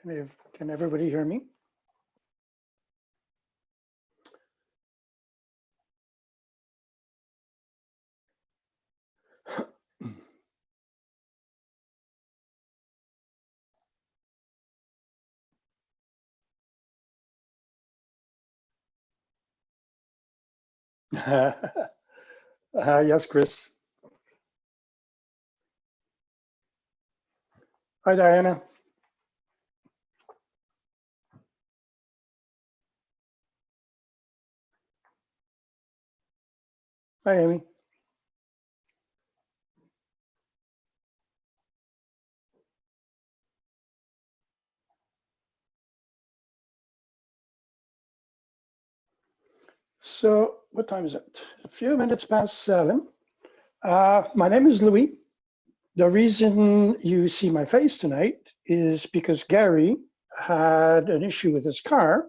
Can everybody hear me? Yes, Chris. Hi, Diana. Hi, Amy. So what time is it? A few minutes past 7. My name is Louis. The reason you see my face tonight is because Gary had an issue with his car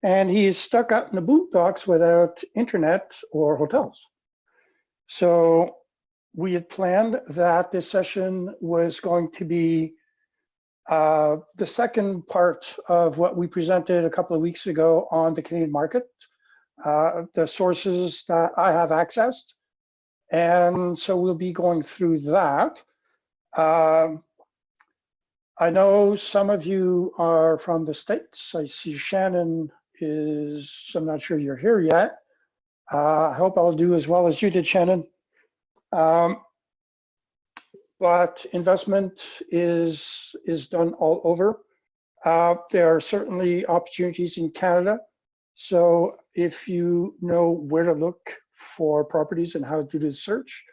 and he is stuck out in the boondocks without internet or hotels. So we had planned that this session was going to be the second part of what we presented a couple of weeks ago on the Canadian market, the sources that I have accessed. And so we'll be going through that. I know some of you are from the States. I see Shannon is, I'm not sure you're here yet. I hope I'll do as well as you did, Shannon. But investment is done all over. There are certainly opportunities in Canada. So if you know where to look for properties and how to do the search,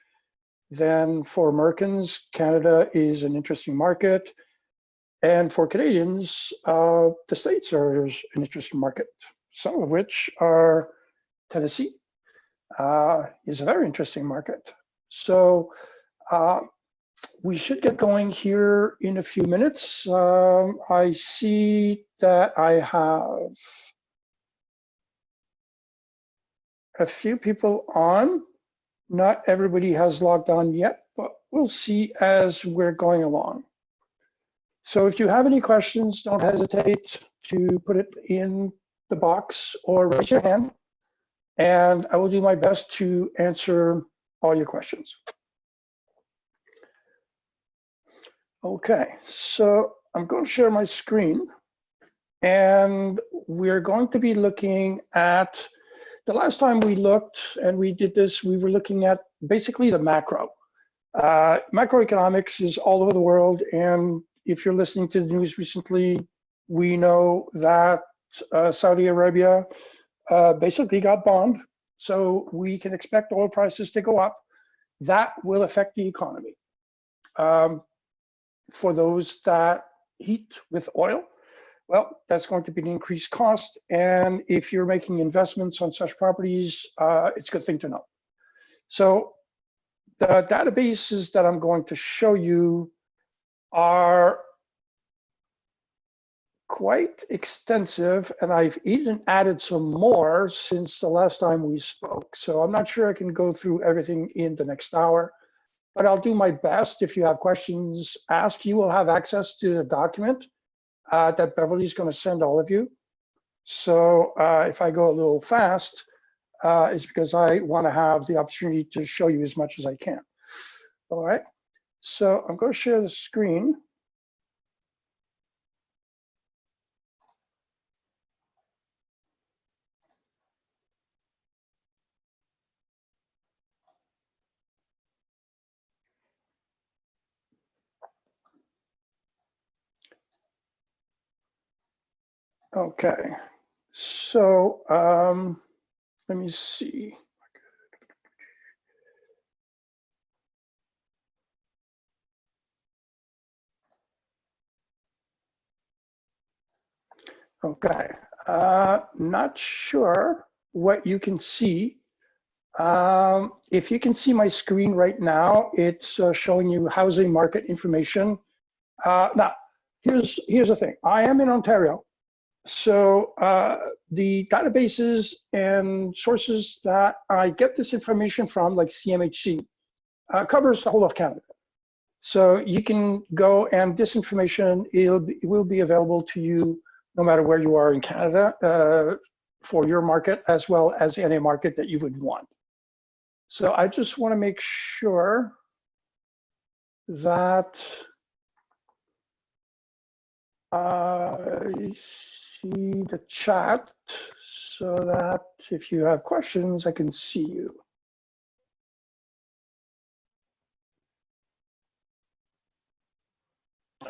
then for Americans, Canada is an interesting market. And for Canadians, the States are an interesting market, some of which are Tennessee is a very interesting market. So we should get going here in a few minutes. I see that I have a few people on. Not everybody has logged on yet, but we'll see as we're going along. So if you have any questions, don't hesitate to put it in the box or raise your hand, and I will do my best to answer all your questions. Okay, so I'm going to share my screen, and we're going to be looking at, the last time we looked and we did this, we were looking at basically the macro. Macroeconomics is all over the world, and if you're listening to the news recently, we know that Saudi Arabia basically got bombed, so we can expect oil prices to go up. That will affect the economy. For those that heat with oil, well, that's going to be an increased cost. And if you're making investments on such properties, it's a good thing to know. So the databases that I'm going to show you are quite extensive, and I've even added some more since the last time we spoke. So I'm not sure I can go through everything in the next hour, but I'll do my best. If you have questions, ask. You will have access to the document that Beverly's going to send all of you. So if I go a little fast, it's because I want to have the opportunity to show you as much as I can. All right, so I'm going to share the screen. Okay, so let me see. Okay, not sure what you can see. If you can see my screen right now, it's showing you housing market information. Now, here's the thing. I am in Ontario. So the databases and sources that I get this information from, like CMHC, covers the whole of Canada. So you can go, and this information will be available to you no matter where you are in Canada for your market, as well as any market that you would want. So I just want to make sure that I see the chat so that if you have questions, I can see you.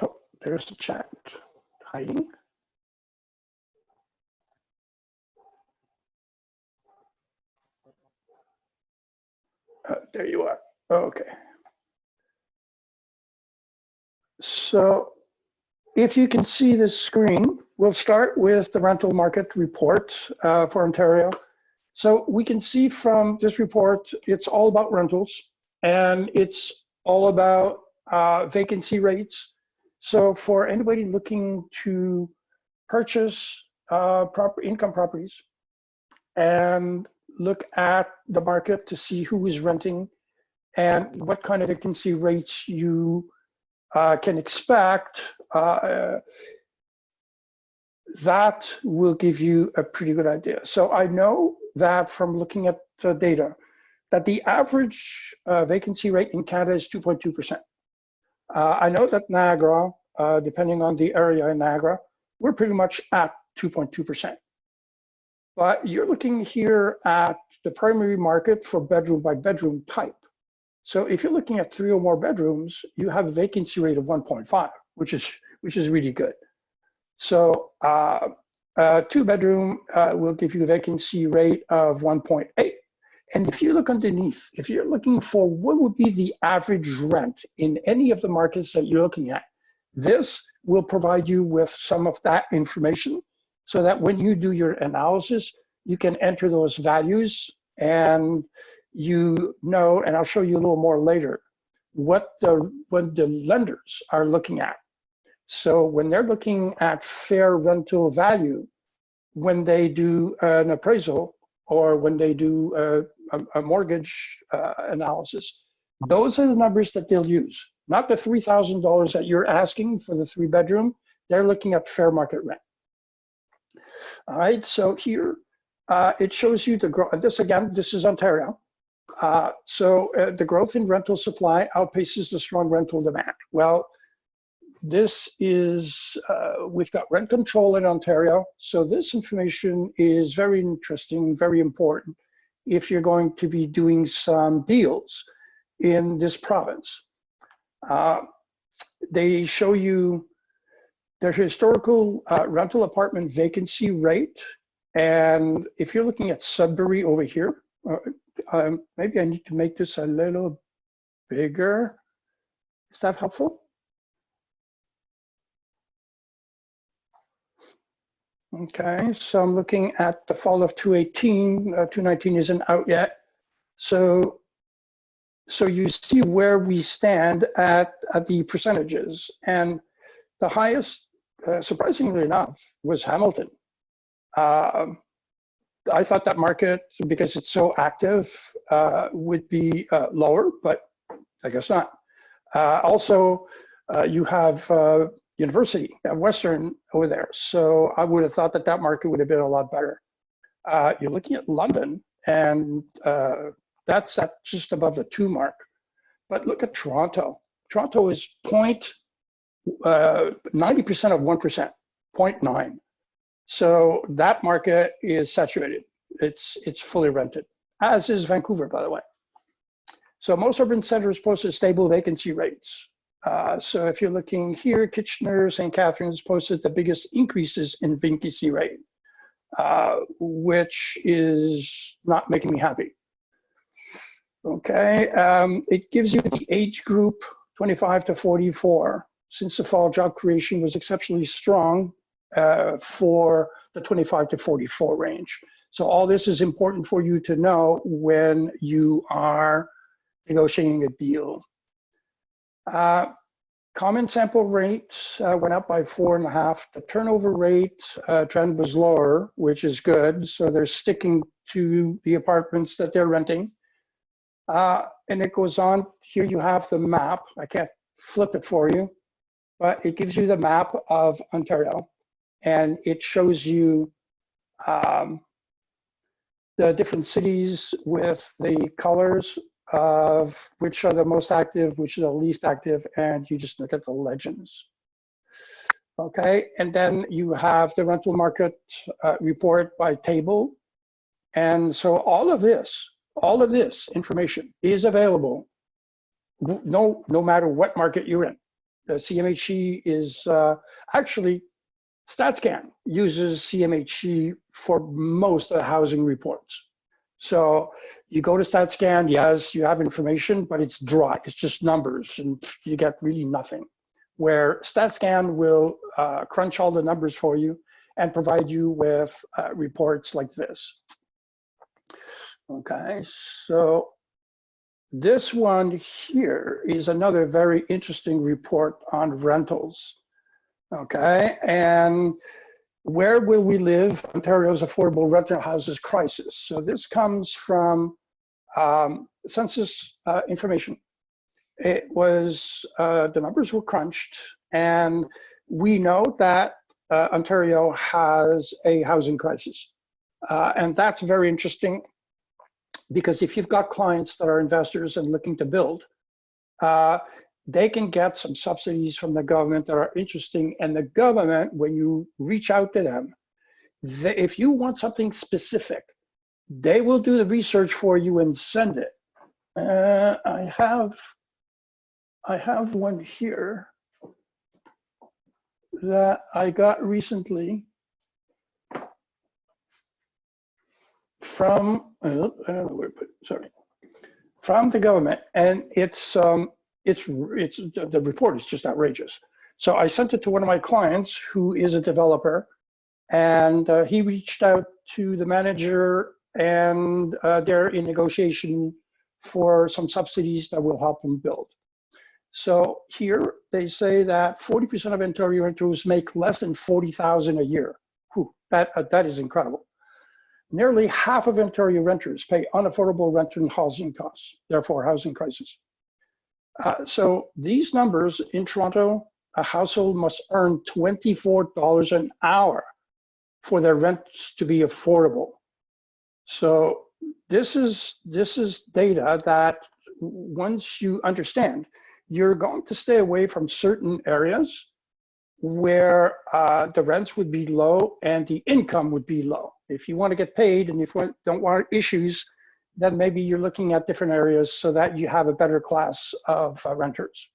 Oh, there's the chat hiding. There you are. Okay. So if you can see this screen, we'll start with the rental market report for Ontario. So we can see from this report, it's all about rentals, and it's all about vacancy rates. So for anybody looking to purchase income properties and look at the market to see who is renting and what kind of vacancy rates you can expect, that will give you a pretty good idea. So I know that from looking at the data, that the average vacancy rate in Canada is 2.2%. I know that Niagara, depending on the area in Niagara, we're pretty much at 2.2%. But you're looking here at the primary market for bedroom by bedroom type. So if you're looking at 3 or more bedrooms, you have a vacancy rate of 1.5, which is really good. So 2 bedroom will give you a vacancy rate of 1.8. And if you look underneath, if you're looking for what would be the average rent in any of the markets that you're looking at, this will provide you with some of that information so that when you do your analysis, you can enter those values, and you know, and I'll show you a little more later, what the lenders are looking at. So when they're looking at fair rental value, when they do an appraisal or when they do a mortgage analysis, those are the numbers that they'll use, not the $3,000 that you're asking for the 3 bedroom. They're looking at fair market rent. All right, so here it shows you the growth. This is Ontario. The growth in rental supply outpaces the strong rental demand. Well, this is, we've got rent control in Ontario. So this information is very interesting, very important if you're going to be doing some deals in this province. They show you their historical rental apartment vacancy rate. And if you're looking at Sudbury over here, maybe I need to make this a little bigger. Is that helpful? Okay, so I'm looking at the fall of 2018. 2019 isn't out yet. So you see where we stand at the percentages. And the highest, surprisingly enough, was Hamilton. I thought that market, because it's so active, would be lower, but I guess not. Also, you have University of Western over there. So I would have thought that that market would have been a lot better. You're looking at London, and that's at just above the 2 mark. But look at Toronto. Toronto is 90% of 1%, 0.9. So that market is saturated. It's fully rented, as is Vancouver, by the way. So most urban centers posted stable vacancy rates. So if you're looking here, Kitchener, St. Catharines posted the biggest increases in vacancy rate, which is not making me happy. Okay, it gives you the age group 25 to 44. Since the fall, job creation was exceptionally strong for the 25 to 44 range. So all this is important for you to know when you are negotiating a deal. Common sample rate went up by 4.5. The turnover rate trend was lower, which is good. So they're sticking to the apartments that they're renting. And it goes on, here you have the map. I can't flip it for you, but it gives you the map of Ontario, and it shows you the different cities with the colors of which are the most active, which are the least active, and you just look at the legends. Okay, and then you have the rental market report by table. And so all of this information is available no matter what market you're in. The CMHC is actually, StatScan uses CMHC for most of the housing reports. So you go to StatScan, yes, you have information, but it's dry. It's just numbers, and you get really nothing. Where StatScan will crunch all the numbers for you and provide you with reports like this. Okay, so this one here is another very interesting report on rentals. Okay, and where will we live? Ontario's affordable rental houses crisis. So this comes from census information. It was, the numbers were crunched, and we know that Ontario has a housing crisis. And that's very interesting, because if you've got clients that are investors and looking to build, they can get some subsidies from the government that are interesting. And the government, when you reach out to them, if you want something specific, they will do the research for you and send it. I have one here that I got recently from, I don't know where to put it, sorry, from the government, and the report is just outrageous. So I sent it to one of my clients who is a developer, and he reached out to the manager, and they're in negotiation for some subsidies that will help them build. So here they say that 40% of Ontario renters make less than $40,000 a year. Whew, that is incredible. Nearly half of Ontario renters pay unaffordable rent and housing costs, therefore housing crisis. So these numbers in Toronto, a household must earn $24 an hour for their rents to be affordable. So this is data that once you understand, you're going to stay away from certain areas where the rents would be low and the income would be low. If you want to get paid and if you don't want issues, then maybe you're looking at different areas so that you have a better class of renters.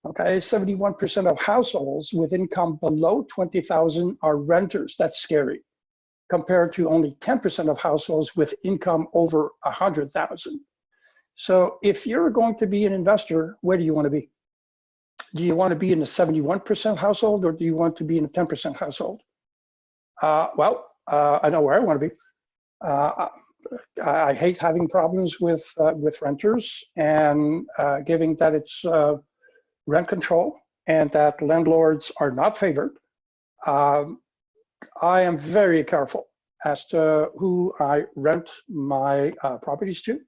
Okay, 71% of households with income below 20,000 are renters. That's scary, compared to only 10% of households with income over 100,000. So if you're going to be an investor, where do you want to be? Do you want to be in a 71% household, or do you want to be in a 10% household? I know where I want to be. I hate having problems with renters, and given that it's rent control and that landlords are not favored, I am very careful as to who I rent my properties to,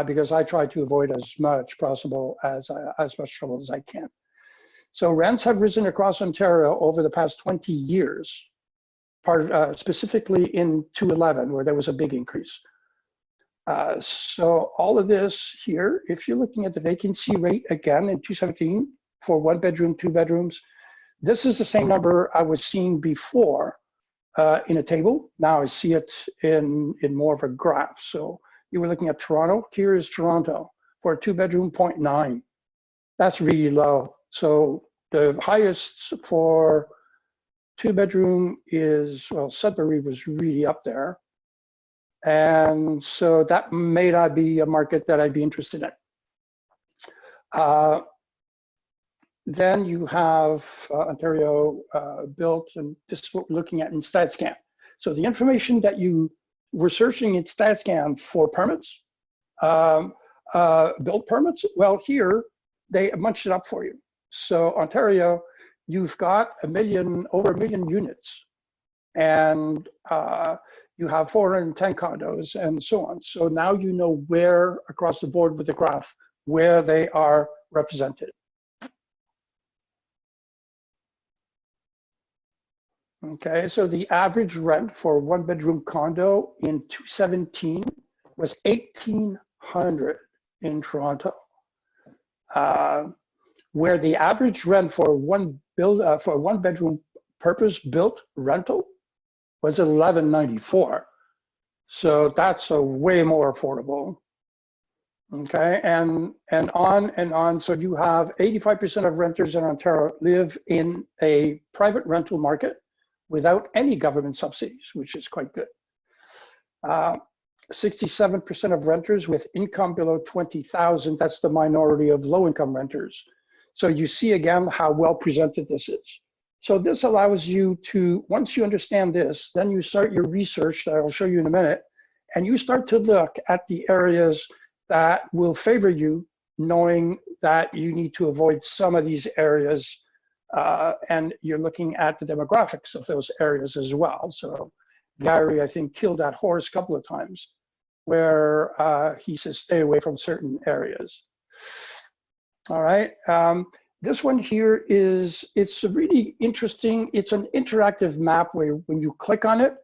because I try to avoid as much possible as much trouble as I can. So rents have risen across Ontario over the past 20 years, specifically in 2011, where there was a big increase. So all of this here, if you're looking at the vacancy rate again in 2017 for 1 bedroom, 2 bedrooms, this is the same number I was seeing before in a table. Now I see it in more of a graph. So you were looking at Toronto. Here is Toronto for a 2 bedroom, 0.9. That's really low. So the highest for 2 bedroom is, well, Sudbury was really up there. And so that may not be a market that I'd be interested in. Then you have Ontario built, and this is what we're looking at in StatScan. So the information that you were searching in StatScan for permits, build permits, well, here they munched it up for you. So Ontario, you've got over a million units, and you have 410 condos and so on. So now you know where across the board with the graph, where they are represented. Okay, so the average rent for a one-bedroom condo in 2017 was $1,800 in Toronto, where the average rent for a one-bedroom purpose-built rental was $1,194. So that's a way more affordable. Okay, and on and on. So you have 85% of renters in Ontario live in a private rental market without any government subsidies, which is quite good. 67% of renters with income below 20,000, that's the minority of low-income renters. So you see again how well presented this is. So this allows you to, once you understand this, then you start your research that I'll show you in a minute, and you start to look at the areas that will favor you, knowing that you need to avoid some of these areas, and you're looking at the demographics of those areas as well. So Gary, I think, killed that horse a couple of times, where he says stay away from certain areas. All right. This one here it's really interesting. It's an interactive map where when you click on it,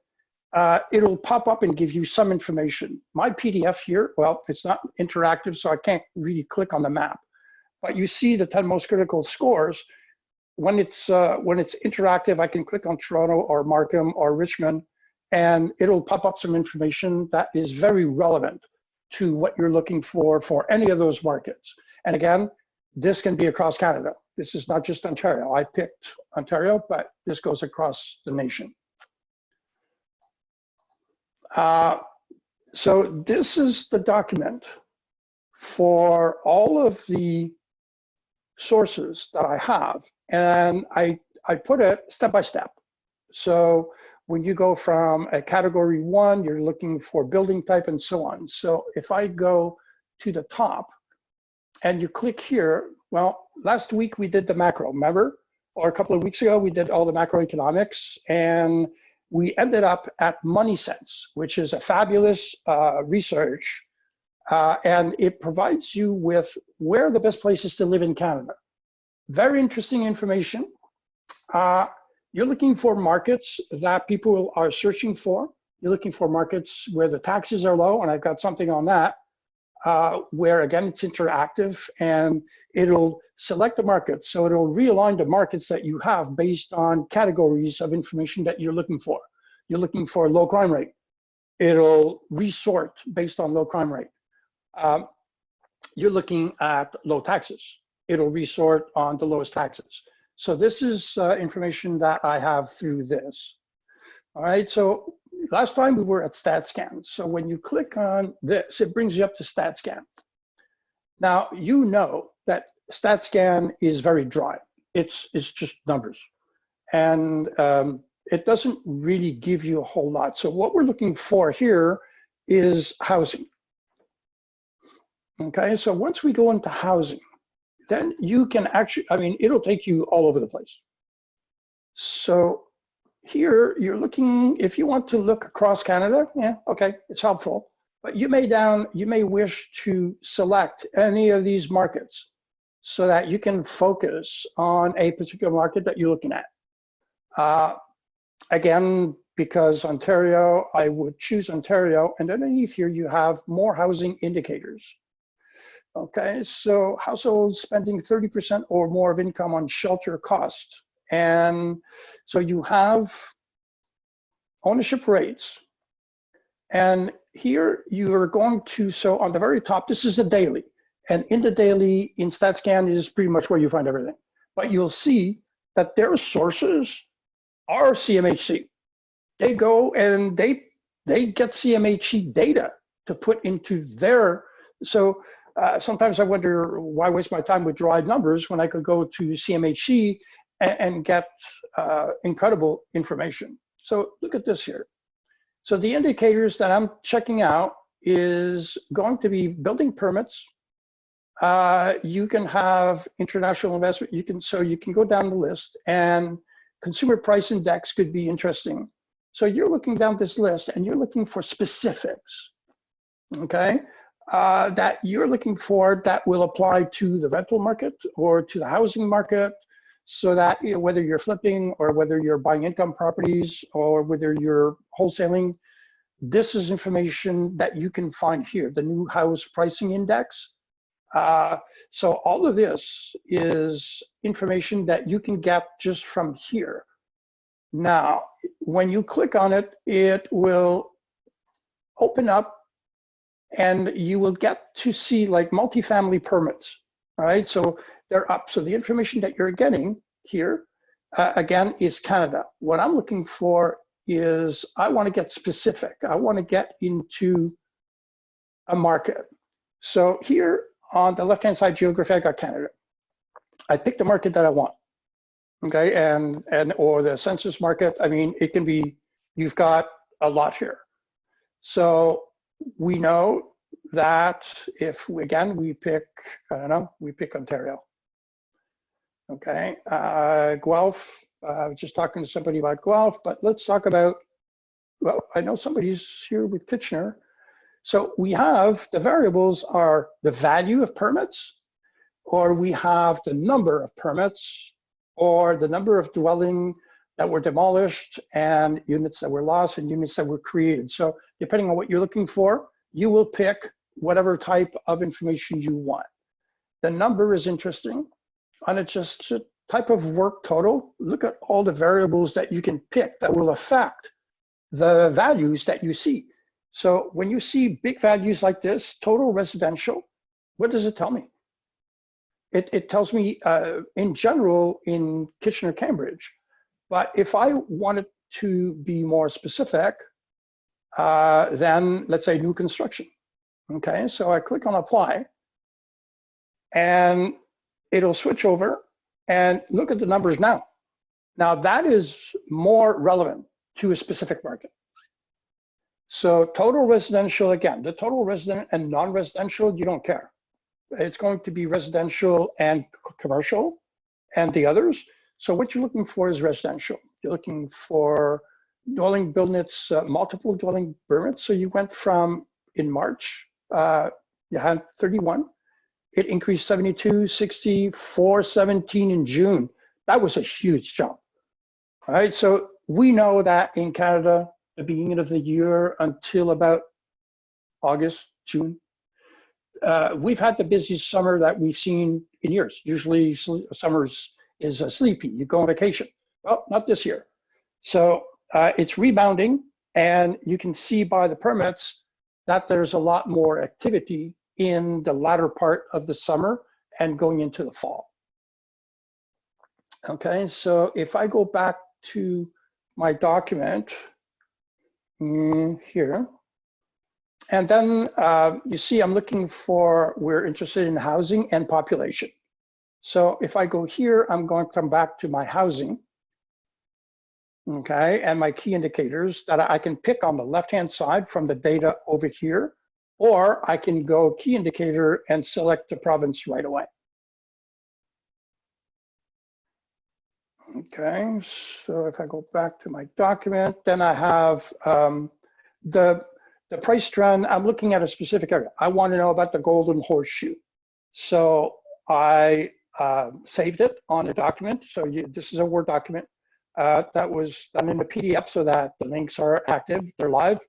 it'll pop up and give you some information. My PDF here, well, it's not interactive, so I can't really click on the map. But you see the 10 most critical scores. When it's interactive, I can click on Toronto or Markham or Richmond, and it'll pop up some information that is very relevant to what you're looking for any of those markets. And again, this can be across Canada. This is not just Ontario. I picked Ontario, but this goes across the nation. So this is the document for all of the sources that I have, and I put it step by step. So when you go from a category 1, you're looking for building type and so on. So if I go to the top and you click here, well, last week we did the macro, remember? Or a couple of weeks ago, we did all the macroeconomics, and we ended up at Money Sense, which is a fabulous research, and it provides you with where are the best places to live in Canada. Very interesting information. You're looking for markets that people are searching for. You're looking for markets where the taxes are low, and I've got something on that, where again, it's interactive and it'll select the markets. So it'll realign the markets that you have based on categories of information that you're looking for. You're looking for low crime rate. It'll resort based on low crime rate. You're looking at low taxes. It'll resort on the lowest taxes. So this is information that I have through this. All right, so last time we were at StatScan. So when you click on this, it brings you up to StatScan. Now, you know that StatScan is very dry. It's just numbers. And it doesn't really give you a whole lot. So what we're looking for here is housing. Okay, so once we go into housing, then you can actually, I mean, it'll take you all over the place. So here you're looking, if you want to look across Canada, yeah, okay, it's helpful. But you may wish to select any of these markets so that you can focus on a particular market that you're looking at. Again, because Ontario, I would choose Ontario, and underneath here you have more housing indicators. Okay, so households spending 30% or more of income on shelter cost. And so you have ownership rates. And here you are going to, so on the very top, this is the daily. And in the daily, in StatScan is pretty much where you find everything. But you'll see that their sources are CMHC. They go and they get CMHC data to put into their, so sometimes I wonder why waste my time with dried numbers when I could go to CMHC and get incredible information. So look at this here. So the indicators that I'm checking out is going to be building permits. You can have international investment. You can go down the list, and consumer price index could be interesting. So you're looking down this list and you're looking for specifics, okay? That you're looking for that will apply to the rental market or to the housing market. so that whether you're flipping or whether you're buying income properties or whether you're wholesaling, this is information that you can find here, the new house pricing index. So all of this is information that you can get just from here. Now, when you click on it, it will open up and you will get to see like multifamily permits, all right? So they're up. So the information that you're getting here, again, is Canada. What I'm looking for is I want to get specific. I want to get into a market. So here on the left-hand side geography, I got Canada. I picked the market that I want, okay? And or the census market. I mean, it can be, you've got a lot here. So we know that if, again, we pick, I don't know, we pick Ontario. Okay, Guelph, I was just talking to somebody about Guelph, but let's talk about, well, I know somebody's here with Kitchener. So we have, the variables are the value of permits, or we have the number of permits, or the number of dwelling that were demolished and units that were lost and units that were created. So depending on what you're looking for, you will pick whatever type of information you want. The number is interesting, and it's just a type of work total. Look at all the variables that you can pick that will affect the values that you see. So when you see big values like this, total residential, what does it tell me? It tells me in general in Kitchener, Cambridge. But if I wanted to be more specific, then let's say new construction. Okay, so I click on apply and it'll switch over and look at the numbers now. Now that is more relevant to a specific market. So total residential, again, the total resident and non-residential, you don't care. It's going to be residential and commercial and the others. So what you're looking for is residential. You're looking for dwelling units, multiple dwelling permits. So you went from, in March, you had 31. It increased 72, 60, 417 in June. That was a huge jump. All right, so we know that in Canada, the beginning of the year until about August, June, we've had the busiest summer that we've seen in years. Usually summers is sleepy, you go on vacation. Well, not this year. So it's rebounding, and you can see by the permits that there's a lot more activity in the latter part of the summer and going into the fall. Okay, so if I go back to my document here, and then you see I'm looking for, we're interested in housing and population. So if I go here, I'm going to come back to my housing, okay, and my key indicators that I can pick on the left-hand side from the data over here, or I can go key indicator and select the province right away. Okay, so if I go back to my document, then I have the price trend. I'm looking at a specific area. I want to know about the Golden Horseshoe. So I saved it on a document. So this is a Word document that was done in a PDF so that the links are active, they're live.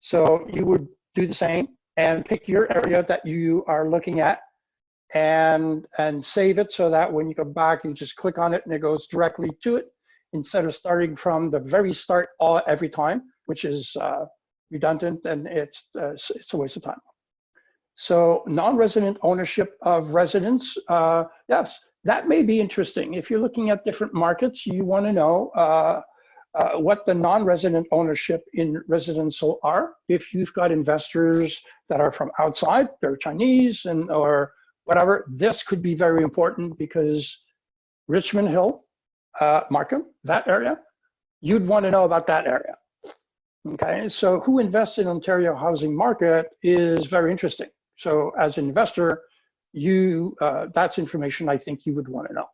So you would do the same and pick your area that you are looking at and save it so that when you come back, you just click on it and it goes directly to it instead of starting from the very start every time, which is redundant and it's a waste of time. So non-resident ownership of residents, yes, that may be interesting. If you're looking at different markets, you want to know what the non-resident ownership in residential are. If you've got investors that are from outside, they're Chinese and or whatever, this could be very important because Richmond Hill, Markham, that area, you'd want to know about that area. Okay, so who invests in Ontario housing market is very interesting. So as an investor, that's information I think you would want to know.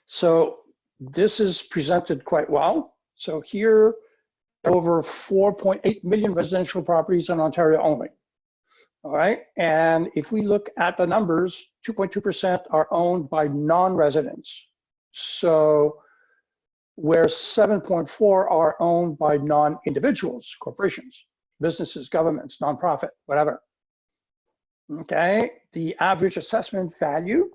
So this is presented quite well. So here, over 4.8 million residential properties in Ontario only. All right, and if we look at the numbers, 2.2% are owned by non-residents. So where 7.4 are owned by non-individuals, corporations, businesses, governments, nonprofit, whatever. Okay, the average assessment value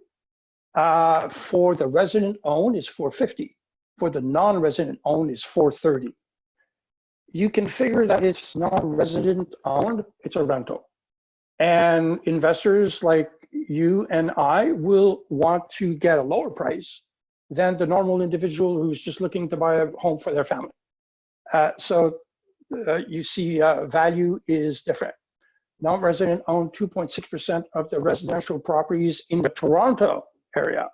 for the resident owned is 450. For the non-resident owned is 430. You can figure that it's non-resident owned, it's a rental. And investors like you and I will want to get a lower price than the normal individual who's just looking to buy a home for their family. So you see value is different. Non-resident own 2.6% of the residential properties in the Toronto area.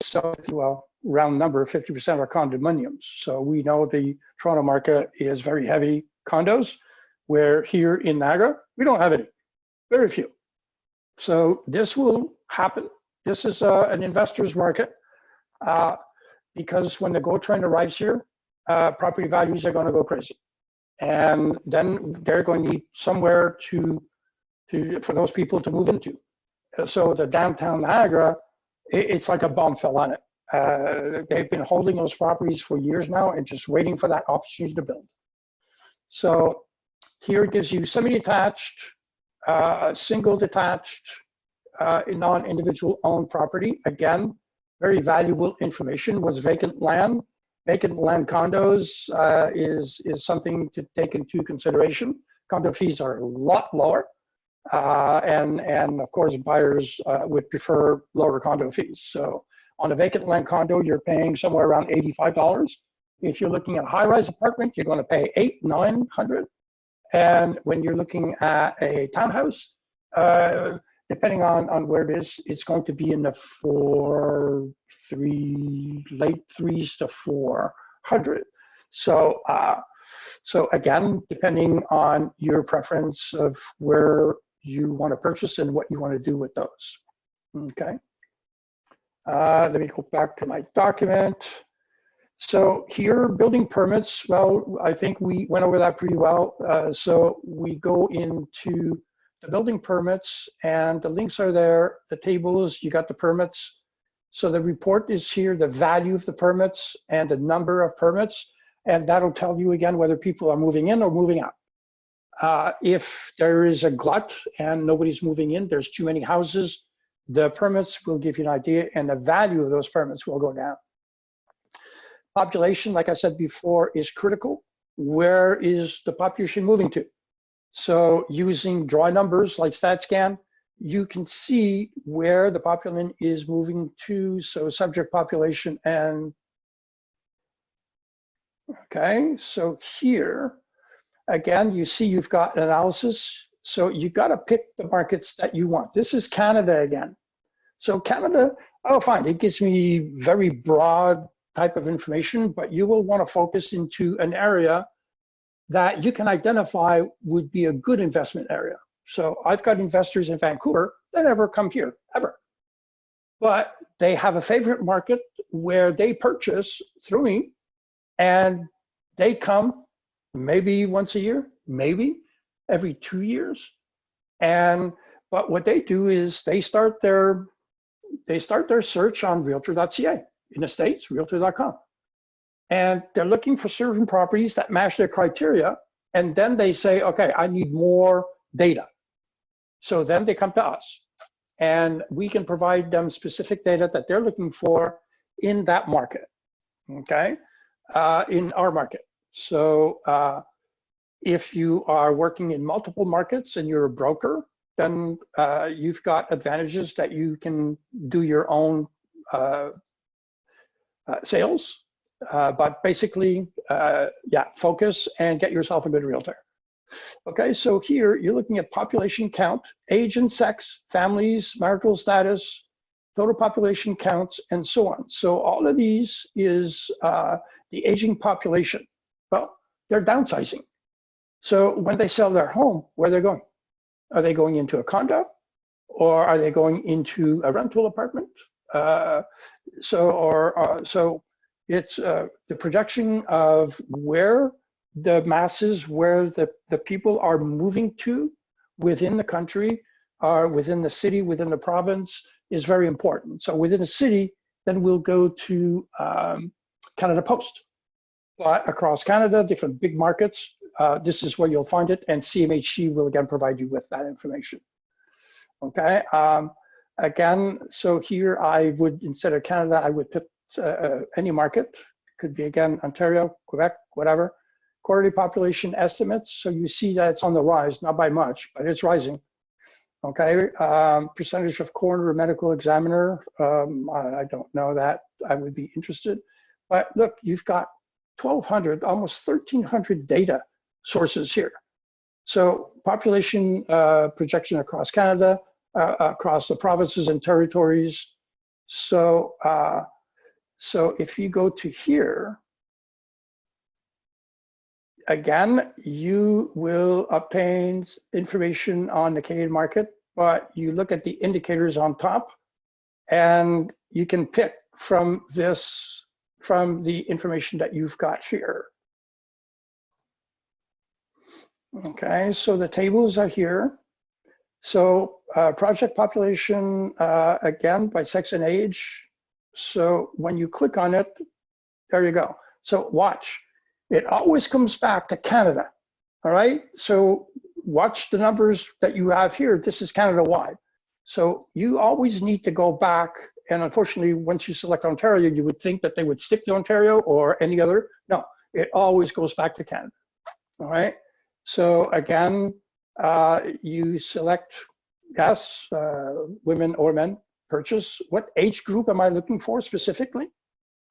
So, well, round number, 50% are condominiums. So we know the Toronto market is very heavy condos, where here in Niagara, we don't have any, very few. So this will happen. This is an investor's market because when the GO trend arrives here, property values are going to go crazy. And then they're going to need somewhere for those people to move into. So the downtown Niagara, it's like a bomb fell on it. They've been holding those properties for years now and just waiting for that opportunity to build. So here it gives you semi-detached, single detached, non-individual owned property. Again, very valuable information was vacant land. Vacant land condos is something to take into consideration. Condo fees are a lot lower. And of course, buyers would prefer lower condo fees. So on a vacant land condo, you're paying somewhere around $85. If you're looking at a high-rise apartment, you're going to pay $800-900. And when you're looking at a townhouse, depending on where it is, it's going to be in the late threes to 400. So, so again, depending on your preference of where you want to purchase and what you want to do with those. Okay. Let me go back to my document. So here, building permits, well, I think we went over that pretty well. So we go into the building permits and the links are there, the tables, you got the permits. So the report is here, the value of the permits and the number of permits, and that'll tell you again whether people are moving in or moving out. If there is a glut and nobody's moving in, there's too many houses, the permits will give you an idea and the value of those permits will go down. Population, like I said before, is critical. Where is the population moving to? So using dry numbers like StatScan, you can see where the population is moving to. So subject population and, okay, so here, again, you see you've got an analysis. So you've got to pick the markets that you want. This is Canada again. So Canada, oh, fine, it gives me very broad type of information, but you will want to focus into an area that you can identify would be a good investment area. So I've got investors in Vancouver that never come here, ever. But they have a favorite market where they purchase through me, and they come maybe once a year, maybe every 2 years. But what they do is they start their search on realtor.ca. In the States, realtor.com. And they're looking for certain properties that match their criteria. And then they say, okay, I need more data. So then they come to us. And we can provide them specific data that they're looking for in that market, okay? In our market. So if you are working in multiple markets and you're a broker, then you've got advantages that you can do your own sales, but basically, yeah, focus and get yourself a good realtor. Okay, so here you're looking at population count, age and sex, families, marital status, total population counts, and so on. So all of these is the aging population. Well, they're downsizing. So when they sell their home, where are they going? Are they going into a condo? Or are they going into a rental apartment? So it's the projection of where the masses, where the people are moving to within the country, or within the city, within the province, is very important. So within a city, then we'll go to Canada Post. But across Canada, different big markets, this is where you'll find it, and CMHC will again provide you with that information. Okay. Again, so here I would, instead of Canada, I would put any market. Could be again Ontario, Quebec, whatever. Quarterly population estimates. So you see that it's on the rise, not by much, but it's rising. Okay. Percentage of coroner medical examiner. I don't know that. I would be interested. But look, you've got 1,200, almost 1,300 data sources here. So population projection across Canada, across the provinces and territories. So, so if you go to here, again, you will obtain information on the Canadian market, but you look at the indicators on top, and you can pick from this, from the information that you've got here. Okay, so the tables are here. So project population, again, by sex and age. So when you click on it, there you go. So watch, it always comes back to Canada, all right? So watch the numbers that you have here. This is Canada-wide. So you always need to go back, and unfortunately, once you select Ontario, you would think that they would stick to Ontario or any other. No, it always goes back to Canada, all right? So again, you select, yes, women or men, purchase. What age group am I looking for specifically?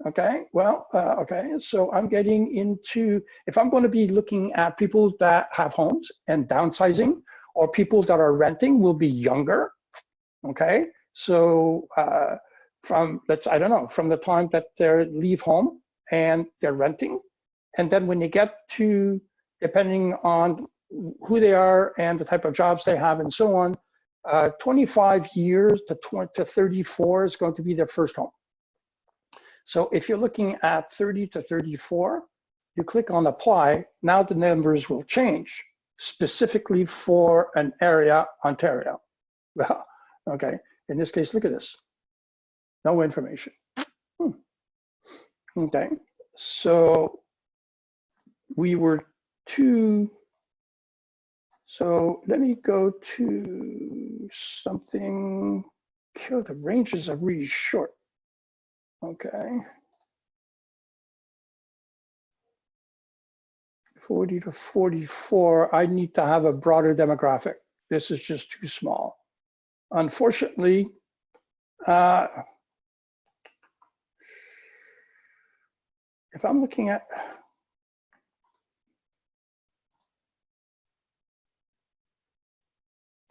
Okay, well, okay, so I'm getting into, if I'm going to be looking at people that have homes and downsizing, or people that are renting will be younger, okay? So from, I don't know, from the time that they leave home and they're renting, and then when you get to, depending on who they are and the type of jobs they have and so on, 25 years to 34 is going to be their first home. So if you're looking at 30 to 34, you click on apply. Now the numbers will change specifically for an area, Ontario. Well, okay, in this case, look at this. No information. Okay, so we were to, so let me go to something, the ranges are really short. Okay. 40 to 44, I need to have a broader demographic. This is just too small. Unfortunately, if I'm looking at,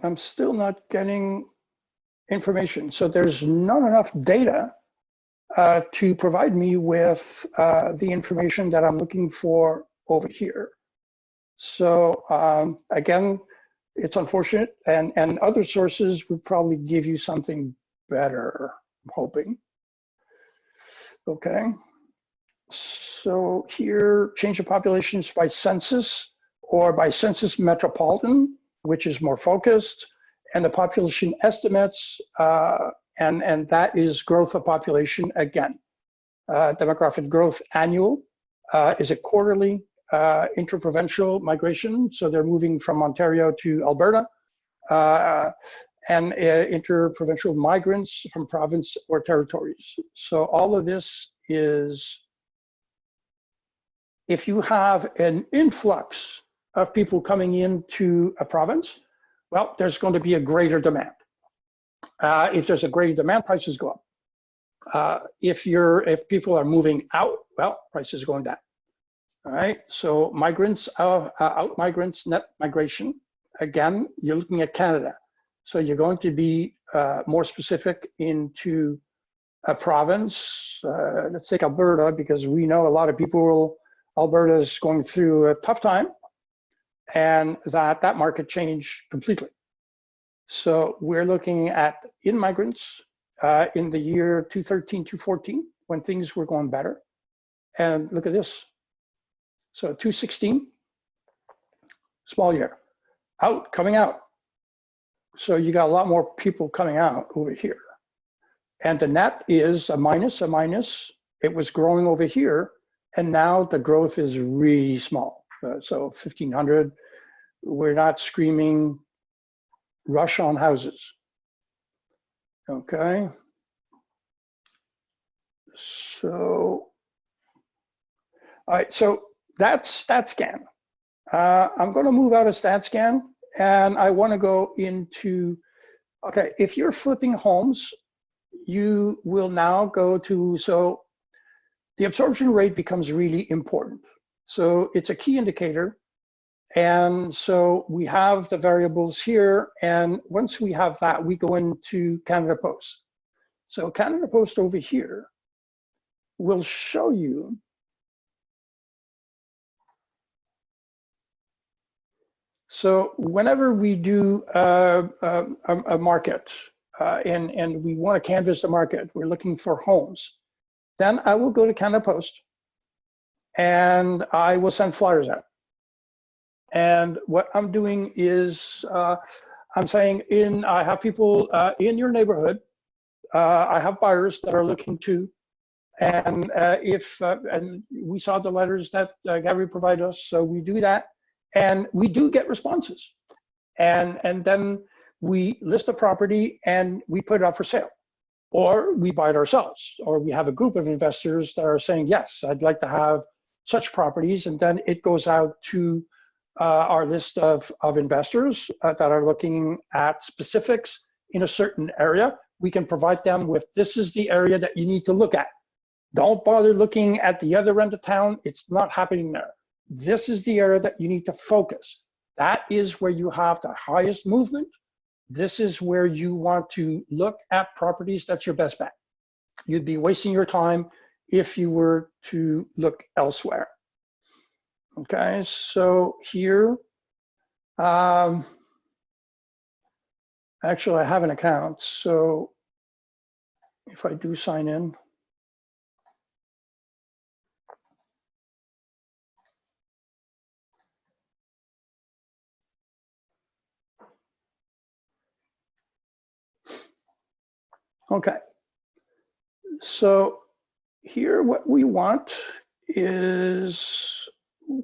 I'm still not getting information. So there's not enough data to provide me with the information that I'm looking for over here. So again, it's unfortunate, and other sources would probably give you something better, I'm hoping. Okay, so here, change of populations by census or by census metropolitan, which is more focused, and the population estimates, and that is growth of population again. Demographic growth annual, is it quarterly, interprovincial migration, so they're moving from Ontario to Alberta, and interprovincial migrants from province or territories. So all of this is, if you have an influx of people coming into a province, well, there's going to be a greater demand. If there's a greater demand, prices go up. If people are moving out, well, prices are going down. All right, so migrants, out migrants, net migration. Again, you're looking at Canada. So you're going to be more specific into a province. Let's take Alberta, because we know a lot of people, Alberta is going through a tough time, and that market changed completely. So we're looking at in-migrants, in the year 2013, 2014, when things were going better. And look at this. So 2016, small year, coming out. So you got a lot more people coming out over here. And the net is a minus. It was growing over here, and now the growth is really small. So 1,500, we're not screaming rush on houses. Okay. So, all right, so that's StatScan. I'm going to move out of StatScan, and I want to go into, okay, if you're flipping homes, you will now go to, so the absorption rate becomes really important. So it's a key indicator. And so we have the variables here. And once we have that, we go into Canada Post. So Canada Post over here will show you so whenever we do a market and we want to canvass the market, we're looking for homes, then I will go to Canada Post and I will send flyers out. And what I'm doing is I'm saying I have people in your neighborhood. I have buyers that are looking to, and and we saw the letters that Gary provided us, so we do that, and we do get responses, and then we list a property and we put it up for sale, or we buy it ourselves, or we have a group of investors that are saying, yes, I'd like to have such properties, and then it goes out to our list of investors that are looking at specifics in a certain area. We can provide them with, this is the area that you need to look at. Don't bother looking at the other end of town. It's not happening there. This is the area that you need to focus. That is where you have the highest movement. This is where you want to look at properties. That's your best bet. You'd be wasting your time if you were to look elsewhere. Okay, so here, actually I have an account. So if I do sign in, okay, so here what we want is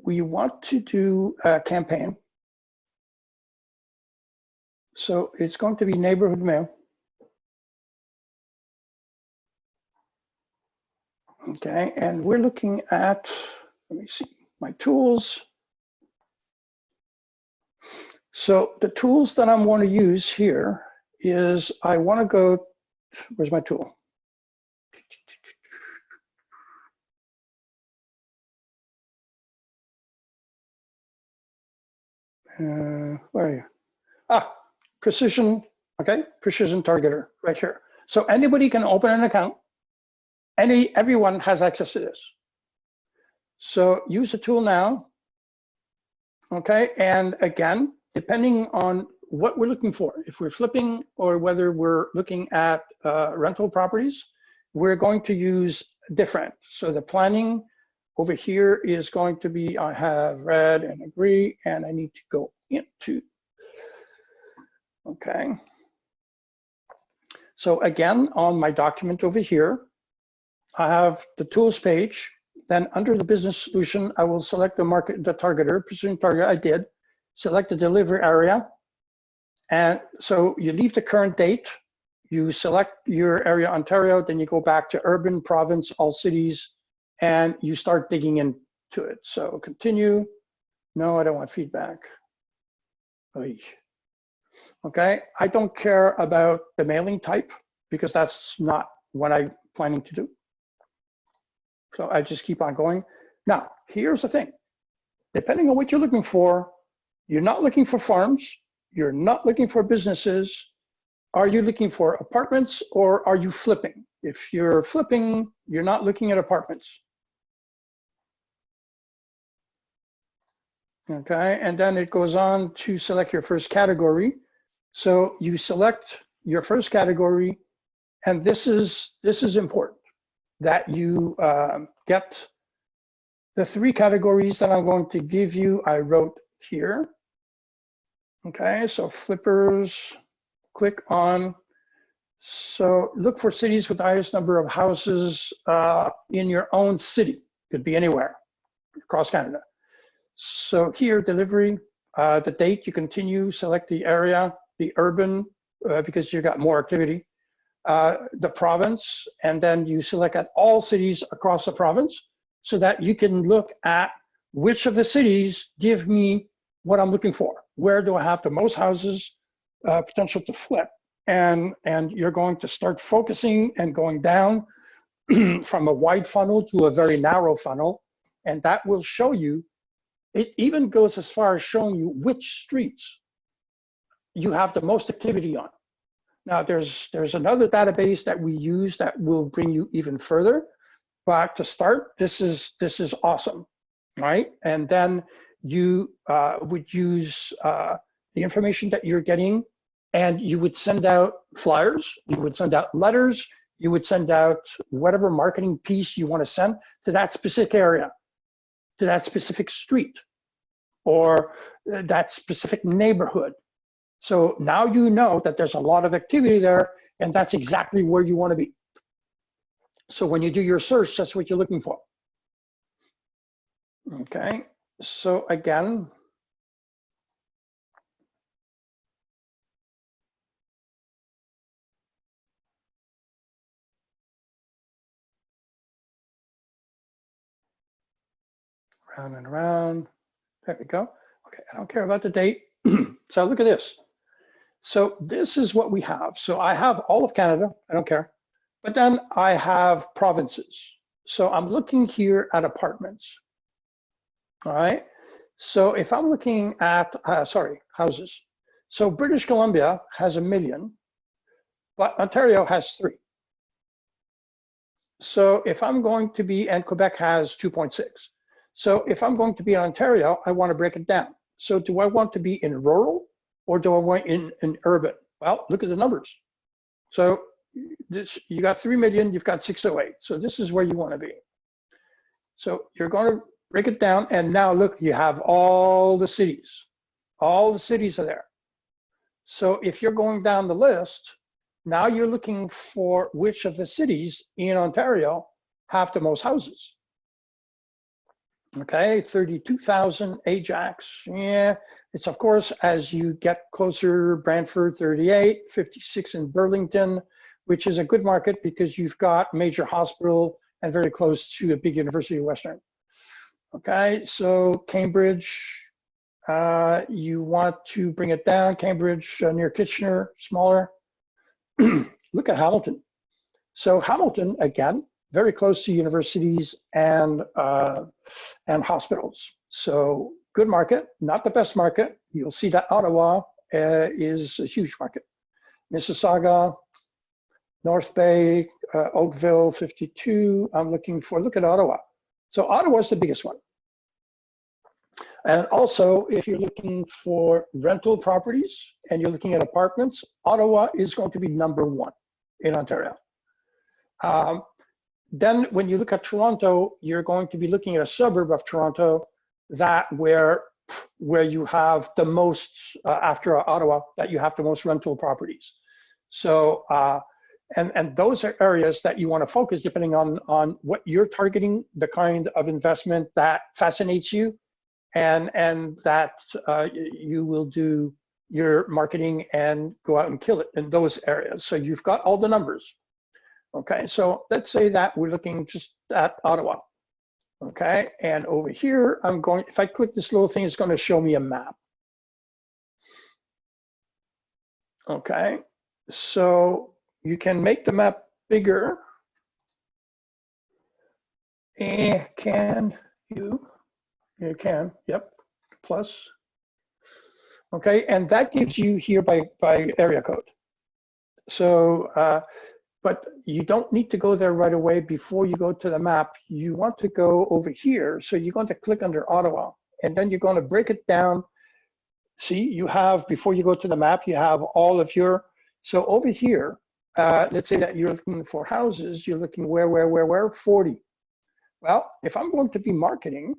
we want to do a campaign. So it's going to be neighborhood mail. Okay, and we're looking at, let me see, my tools. So the tools that I'm going to use here is I want to go, where's my tool? Where are you? Ah, precision, okay, precision targeter right here. So anybody can open an account. Everyone has access to this. So use the tool now. Okay, and again, depending on what we're looking for, if we're flipping or whether we're looking at rental properties, we're going to use different. So the planning over here is going to be, I have read and agree, and I need to go into, okay. So again, on my document over here, I have the tools page. Then under the business solution, I will select the market, the targeter, precision target, I did. Select the delivery area. And so you leave the current date, you select your area, Ontario, then you go back to urban, province, all cities, and you start digging into it. So continue. No, I don't want feedback. Okay, I don't care about the mailing type because that's not what I'm planning to do. So I just keep on going. Now, here's the thing. Depending on what you're looking for, you're not looking for farms, you're not looking for businesses. Are you looking for apartments or are you flipping? If you're flipping, you're not looking at apartments. Okay, and then it goes on to select your first category. So you select your first category And this is important that you get the 3 categories that I'm going to give you. I wrote here. Okay, so flippers, click on. So look for cities with the highest number of houses in your own city. Could be anywhere across Canada. So here, delivery, the date, you continue, select the area, the urban, because you got more activity, the province, and then you select at all cities across the province so that you can look at which of the cities give me what I'm looking for. Where do I have the most houses, potential to flip? And you're going to start focusing and going down from a wide funnel to a very narrow funnel. And that will show you, it even goes as far as showing you which streets you have the most activity on. Now there's another database that we use that will bring you even further. But to start, this is awesome, right? And then you would use the information that you're getting, and you would send out flyers, you would send out letters, you would send out whatever marketing piece you want to send to that specific area, to that specific street, or that specific neighborhood. So now you know that there's a lot of activity there, and that's exactly where you want to be. So when you do your search, that's what you're looking for. Okay, so again, round and around, there we go. Okay, I don't care about the date. So look at this. So this is what we have. So I have all of Canada, I don't care. But then I have provinces. So I'm looking here at apartments. All right. So if I'm looking at, houses. So British Columbia has 1 million, but Ontario has 3. So if I'm going to be, and Quebec has 2.6. So if I'm going to be in Ontario, I want to break it down. So do I want to be in rural or do I want in urban? Well, look at the numbers. So this, you got 3 million, you've got 608. So this is where you want to be. So you're going to break it down, and now look, you have all the cities. All the cities are there. So if you're going down the list, now you're looking for which of the cities in Ontario have the most houses. Okay, 32,000 Ajax. Yeah, it's of course, as you get closer, Brantford 38, 56 in Burlington, which is a good market because you've got major hospital and very close to a big University of Western. Okay, so Cambridge, you want to bring it down. Cambridge near Kitchener, smaller. Look at Hamilton. So Hamilton, again, very close to universities and hospitals. So good market, not the best market. You'll see that Ottawa is a huge market. Mississauga, North Bay, Oakville, 52. I'm looking for, look at Ottawa. So Ottawa's the biggest one. And also, if you're looking for rental properties and you're looking at apartments, Ottawa is going to be #1 in Ontario. Then when you look at Toronto, you're going to be looking at a suburb of Toronto that where you have the most, after Ottawa, that you have the most rental properties. So, and those are areas that you want to focus depending on what you're targeting, the kind of investment that fascinates you, and that you will do your marketing and go out and kill it in those areas. So you've got all the numbers. Okay, so let's say that we're looking just at Ottawa. Okay, and over here, I'm going, if I click this little thing, it's going to show me a map. Okay, so you can make the map bigger. And can you? You can, yep, plus. Okay, and that gives you here by area code. So, but you don't need to go there right away before you go to the map. You want to go over here. So you're going to click under Ottawa, and then you're going to break it down. See, you have, before you go to the map, you have all of your, so over here, let's say that you're looking for houses, you're looking where? 40. Well, if I'm going to be marketing,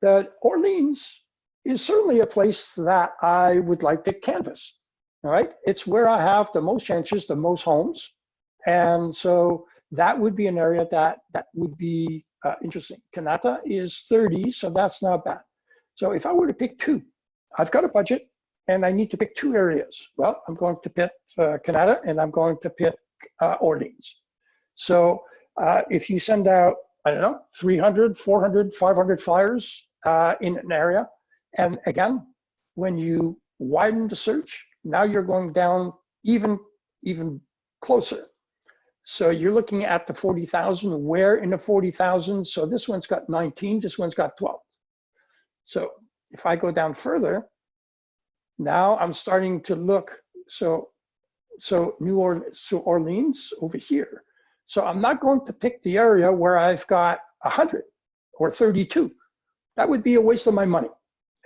that Orleans is certainly a place that I would like to canvas. All right, it's where I have the most chances, the most homes, and so that would be an area that would be interesting. Kanata is 30, so that's not bad. So if I were to pick two, I've got a budget and I need to pick two areas. Well, I'm going to pick Kanata and I'm going to pick Orleans. So if you send out, I don't know, 300, 400, 500 flyers in an area, and again, when you widen the search, now you're going down even closer. So you're looking at the 40,000, where in the 40,000? So this one's got 19, this one's got 12. So if I go down further, now I'm starting to look, so Orleans over here. So I'm not going to pick the area where I've got 100 or 32. That would be a waste of my money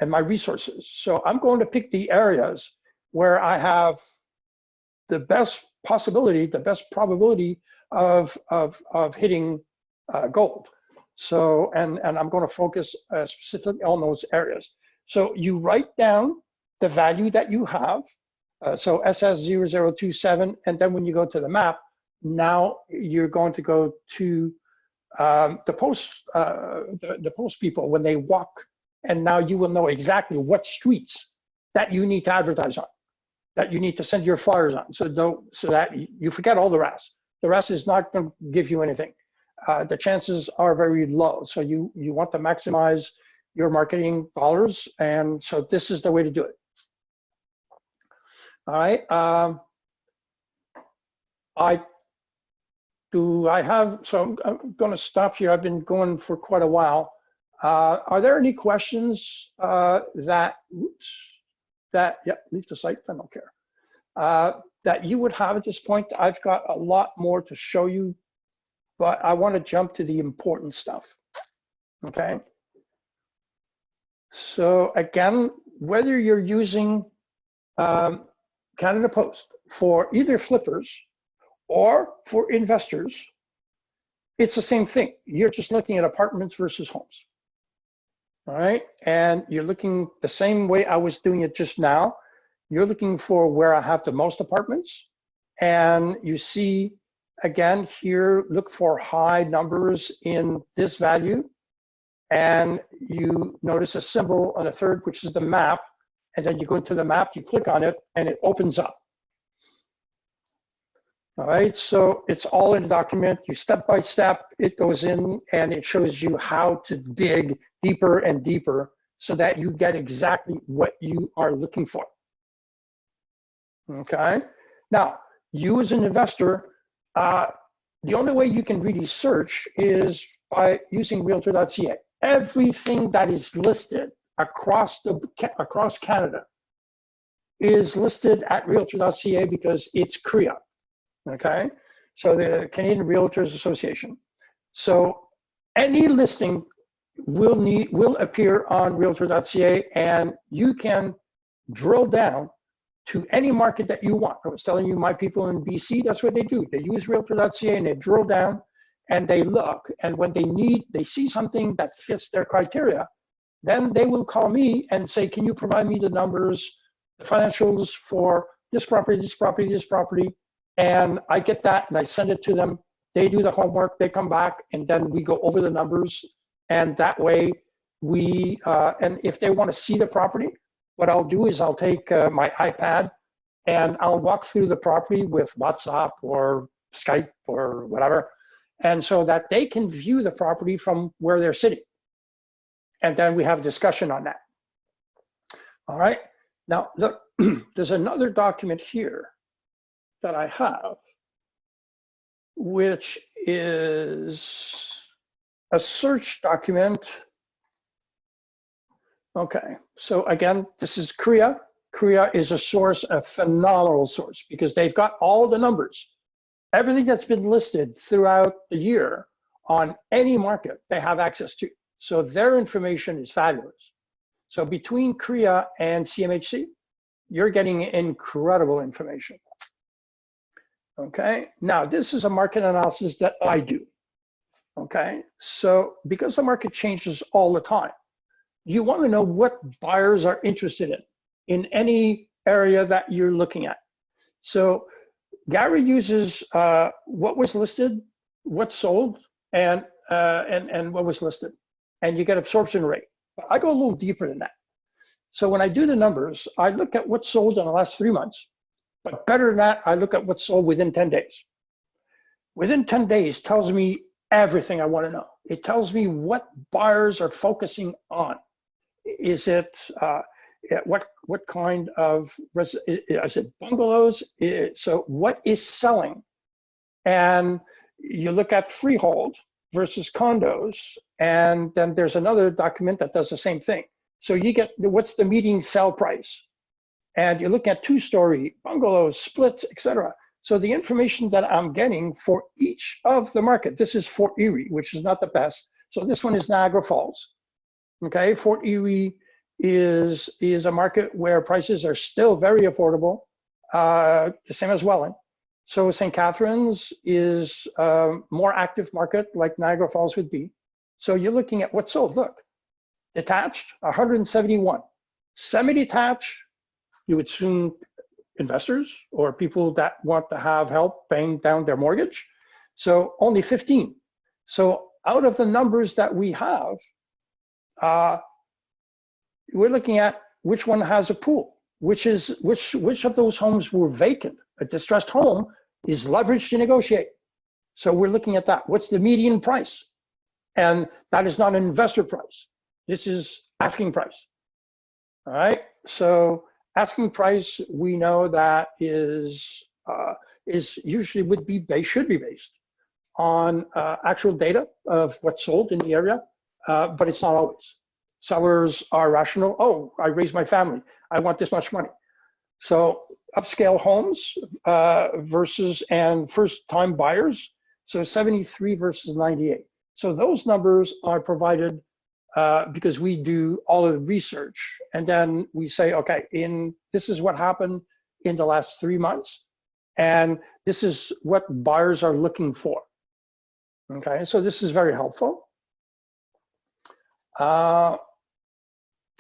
and my resources. So I'm going to pick the areas where I have the best possibility, the best probability of hitting gold. So, and I'm going to focus specifically on those areas. So you write down the value that you have. So SS0027, and then when you go to the map, now you're going to go to the post people when they walk, and now you will know exactly what streets that you need to advertise on, that you need to send your flyers on, so that you forget all the rest. The rest is not going to give you anything. The chances are very low. So you want to maximize your marketing dollars, and so this is the way to do it. All right. So I'm going to stop here. I've been going for quite a while. Are there any questions yeah, leave the site, I don't care. That you would have at this point? I've got a lot more to show you, but I want to jump to the important stuff, okay? So again, whether you're using Canada Post for either flippers or for investors, it's the same thing. You're just looking at apartments versus homes. All right, and you're looking the same way I was doing it just now. You're looking for where I have the most apartments, and you see, again, here, look for high numbers in this value, and you notice a symbol on a third, which is the map, and then you go into the map, you click on it, and it opens up. All right, so it's all in the document. You step by step, it goes in and it shows you how to dig deeper and deeper so that you get exactly what you are looking for. Okay, now you as an investor, the only way you can really search is by using realtor.ca. Everything that is listed across Canada is listed at realtor.ca because it's CREA. Okay, so the Canadian Realtors Association. So any listing will appear on realtor.ca, and you can drill down to any market that you want. I was telling you, my people in BC, that's what they do. They use realtor.ca and they drill down and they look, and when they see something that fits their criteria, then they will call me and say, can you provide me the numbers, the financials for this property, this property, this property? And I get that and I send it to them. They do the homework, they come back, and then we go over the numbers. And that way and if they want to see the property, what I'll do is I'll take my iPad and I'll walk through the property with WhatsApp or Skype or whatever. And so that they can view the property from where they're sitting. And then we have a discussion on that. All right, now look, there's another document here that I have, which is a search document. Okay, so again, this is CREA. CREA is a source, a phenomenal source, because they've got all the numbers. Everything that's been listed throughout the year on any market, they have access to. So their information is fabulous. So between CREA and CMHC, you're getting incredible information. Okay, now this is a market analysis that I do. Okay, so because the market changes all the time, you want to know what buyers are interested in any area that you're looking at. So Gary uses what was listed, what sold, and what was listed, and you get absorption rate. But I go a little deeper than that. So when I do the numbers, I look at what sold in the last 3 months, but better than that, I look at what sold within 10 days. Within 10 days tells me everything I want to know. It tells me what buyers are focusing on. Is it what kind of is it bungalows? So what is selling? And you look at freehold versus condos, and then there's another document that does the same thing. So you get what's the median sell price, and you look at two-story bungalows, splits, etc. So the information that I'm getting for each of the market. This is Fort Erie, which is not the best. So this one is Niagara Falls. Okay, Fort Erie is a market where prices are still very affordable, the same as Welland. So St. Catharines is a more active market like Niagara Falls would be. So you're looking at what sold. Look, detached, 171. Semi-detached, you would assume investors or people that want to have help paying down their mortgage. So only 15. So out of the numbers that we have, we're looking at which one has a pool, which of those homes were vacant. A distressed home is leveraged to negotiate. So we're looking at that. What's the median price? And that is not an investor price. This is asking price. All right. So asking price, we know that is usually should be based on actual data of what's sold in the area, but it's not always. Sellers are rational. Oh, I raised my family. I want this much money. So upscale homes versus and first-time buyers. So 73 versus 98. So those numbers are provided because we do all of the research, and then we say, okay, this is what happened in the last 3 months, and this is what buyers are looking for. Okay, so this is very helpful.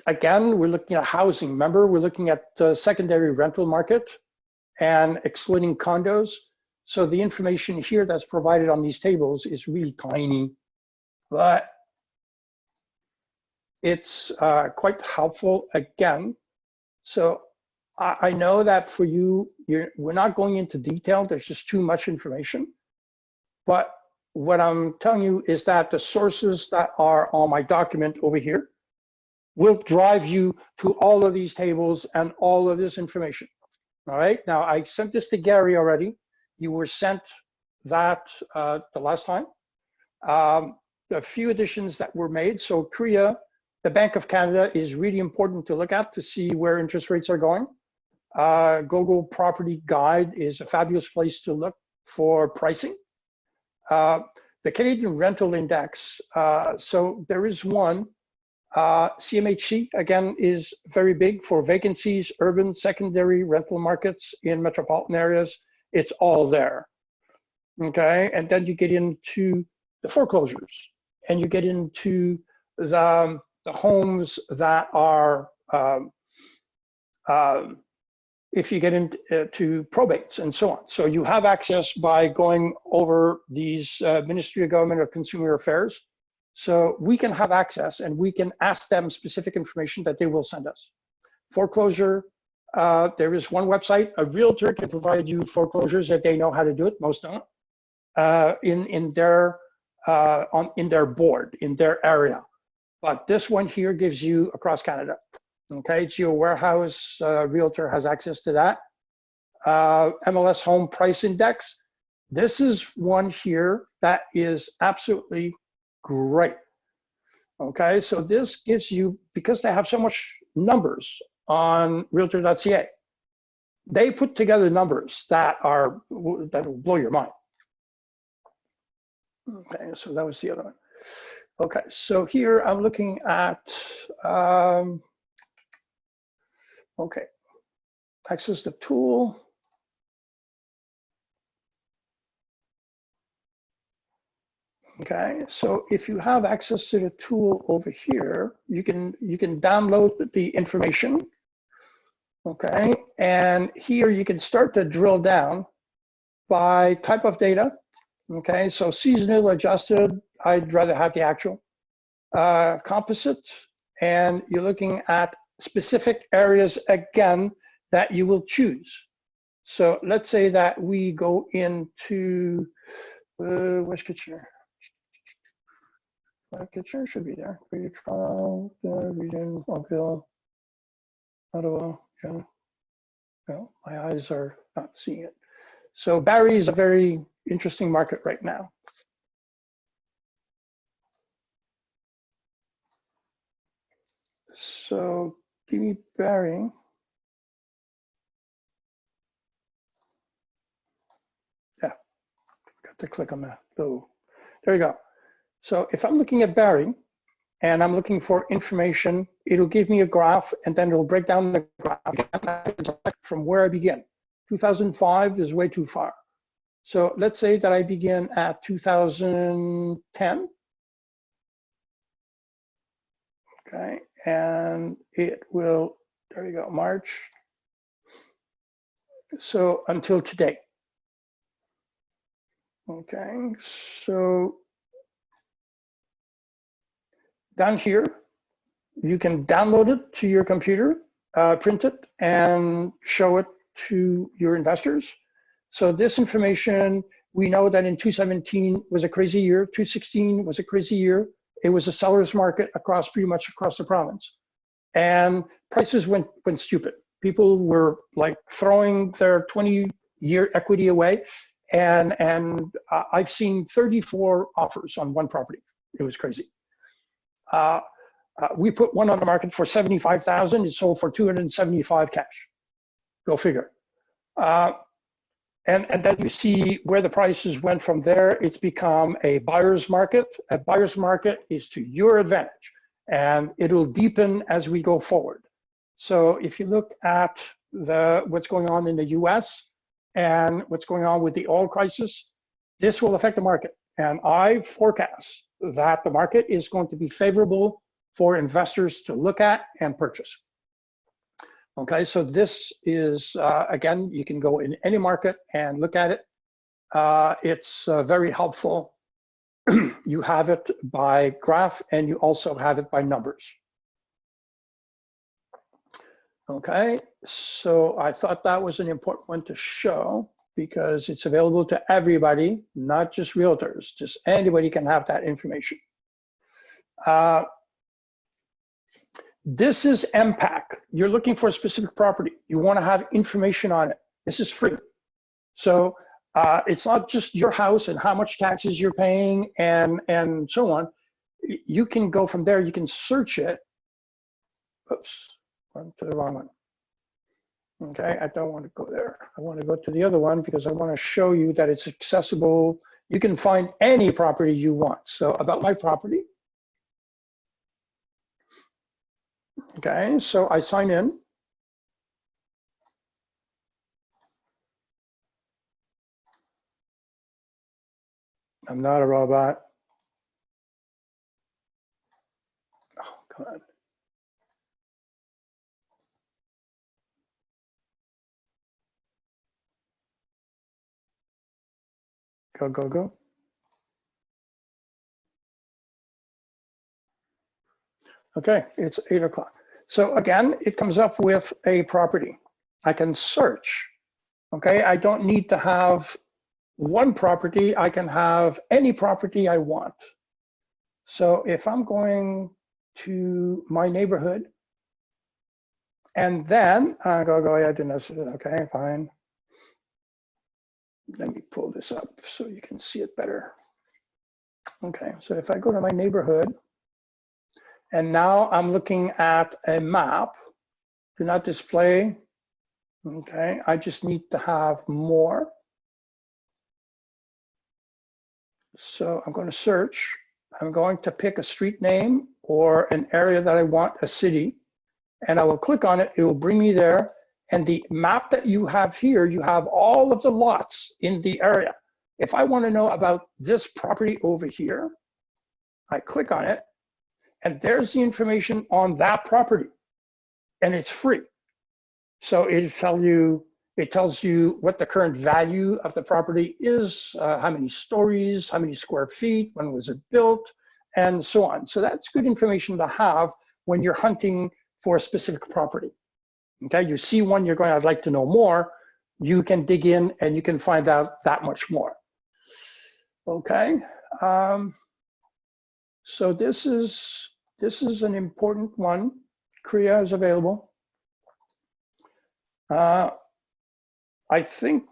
Again, we're looking at housing. Remember, we're looking at the secondary rental market and excluding condos. So the information here that's provided on these tables is really tiny, but it's quite helpful again. So I know that for you, we're not going into detail. There's just too much information. But what I'm telling you is that the sources that are on my document over here will drive you to all of these tables and all of this information. All right, now I sent this to Gary already. You were sent that the last time. A few additions that were made. So CREA, the Bank of Canada, is really important to look at to see where interest rates are going. Global Property Guide is a fabulous place to look for pricing. The Canadian Rental Index, so there is one. CMHC, again, is very big for vacancies, urban, secondary rental markets in metropolitan areas. It's all there, okay? And then you get into the foreclosures, and you get into the homes that are, if you get into probates and so on. So you have access by going over these Ministry of Government or Consumer Affairs. So we can have access and we can ask them specific information that they will send us. Foreclosure, there is one website. A realtor can provide you foreclosures if they know how to do it. Most don't. In their board, in their area. But this one here gives you across Canada. Okay, Geo Warehouse Realtor has access to that. MLS Home Price Index. This is one here that is absolutely great. Okay, so this gives you, because they have so much numbers on realtor.ca, they put together numbers that will blow your mind. Okay, so that was the other one. Okay, so here I'm looking at, okay, access the tool. Okay, so if you have access to the tool over here, you can download the information. Okay, and here you can start to drill down by type of data. Okay, so seasonal, adjusted, I'd rather have the actual. Composite, and you're looking at specific areas again that you will choose. So let's say that we go into West Kitchener. Kitchener should be there. Trial, region, Oakville, Ottawa. Yeah. No, my eyes are not seeing it. So Barrie is a very interesting market right now. So give me Barrie. Yeah, got to click on that. Oh, there you go. So if I'm looking at Barrie and I'm looking for information, it'll give me a graph and then it'll break down the graph from where I begin. 2005 is way too far. So let's say that I begin at 2010. Okay, and it will, there you go, March. So until today. Okay, so down here, you can download it to your computer, print it, and show it to your investors. So this information, we know that in 2017 was a crazy year, 2016 was a crazy year. It was a seller's market pretty much across the province. And prices went stupid. People were like throwing their 20-year equity away. And I've seen 34 offers on one property. It was crazy. We put one on the market for $75,000. It sold for $275 cash. Go figure. And then you see where the prices went from there. It's become a buyer's market. A buyer's market is to your advantage, and it'll deepen as we go forward. So if you look at what's going on in the US and what's going on with the oil crisis, this will affect the market. And I forecast that the market is going to be favorable for investors to look at and purchase. Okay, so this is, again, you can go in any market and look at it. It's very helpful. You have it by graph and you also have it by numbers. Okay, so I thought that was an important one to show because it's available to everybody, not just realtors. Just anybody can have that information. This is MPAC. You're looking for a specific property. You want to have information on it. This is free. So it's not just your house and how much taxes you're paying and so on. You can go from there. You can search it. Oops, went to the wrong one. Okay, I don't want to go there. I want to go to the other one because I want to show you that it's accessible. You can find any property you want. So about my property. Okay, so I sign in. I'm not a robot. Oh, come on. Go, go, go. Okay, it's 8 o'clock. So again, it comes up with a property. I can search. Okay, I don't need to have one property. I can have any property I want. So if I'm going to my neighborhood, and then go ahead and okay, fine. Let me pull this up so you can see it better. Okay, so if I go to my neighborhood, and now I'm looking at a map, do not display. Okay, I just need to have more. So I'm going to search. I'm going to pick a street name or an area that I want, a city, and I will click on it. It will bring me there. And the map that you have here, you have all of the lots in the area. If I want to know about this property over here, I click on it, and there's the information on that property, and it's free. So it tells you what the current value of the property is, how many stories, how many square feet, when was it built, and so on. So that's good information to have when you're hunting for a specific property. Okay, you see one, you're going, I'd like to know more, you can dig in and you can find out that much more. Okay, so this is an important one. Kriya is available. I think,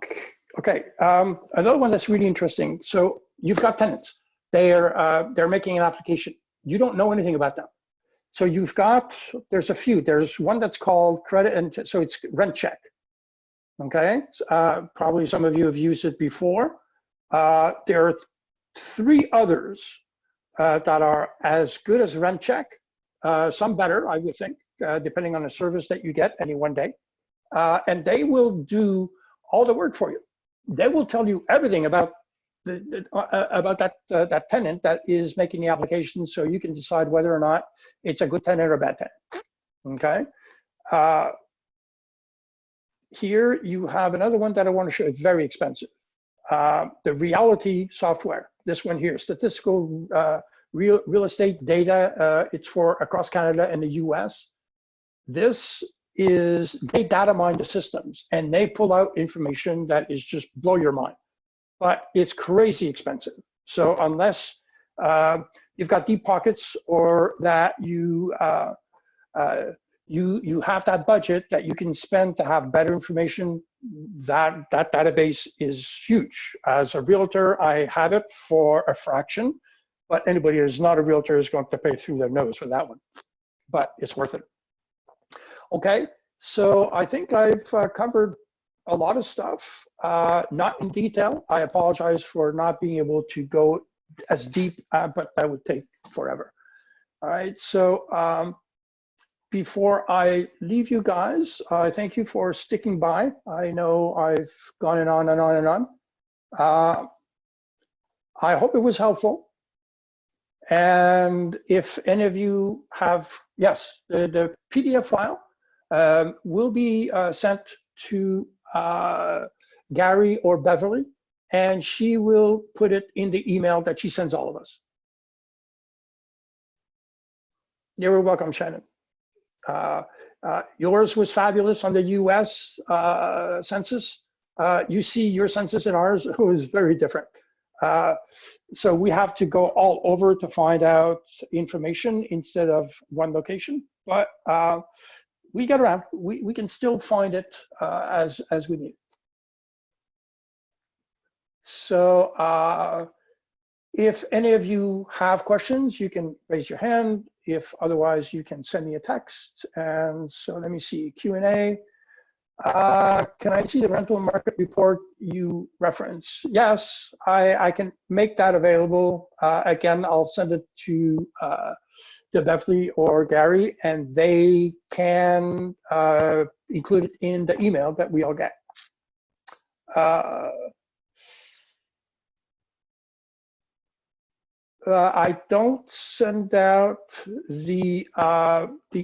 okay, another one that's really interesting. So you've got tenants. They're making an application. You don't know anything about them. So you've got, there's a few. There's one that's called credit, and so it's rent check. Okay, probably some of you have used it before. There are 3 others that are as good as rent check, some better, I would think, depending on the service that you get any one day. And they will do all the work for you. They will tell you everything about that tenant that is making the application, so you can decide whether or not it's a good tenant or a bad tenant. Okay. Here you have another one that I want to show. It's very expensive. The reality software. This one here, statistical real estate data. It's for across Canada and the US. This is, they data mine the systems and they pull out information that is just blow your mind, but it's crazy expensive. So unless you've got deep pockets or that you have that budget that you can spend to have better information, that database is huge. As a realtor, I have it for a fraction, but anybody who's not a realtor is going to pay through their nose for that one, but it's worth it. Okay, so I think I've covered a lot of stuff, not in detail. I apologize for not being able to go as deep, but that would take forever. All right, so before I leave you guys, I thank you for sticking by. I know I've gone on and on and on. I hope it was helpful. And if any of you have, yes, the PDF file will be sent to Gary or Beverly, and she will put it in the email that she sends all of us. You're welcome, Shannon. Yours was fabulous on the US census. You see your census and ours was very different. So we have to go all over to find out information instead of one location, but we get around. We can still find it as we need. So if any of you have questions, you can raise your hand. If otherwise, you can send me a text. And so let me see, Q&A. Can I see the rental market report you reference? Yes, I can make that available. Again, I'll send it to Beverly or Gary, and they can include it in the email that we all get. I don't send out the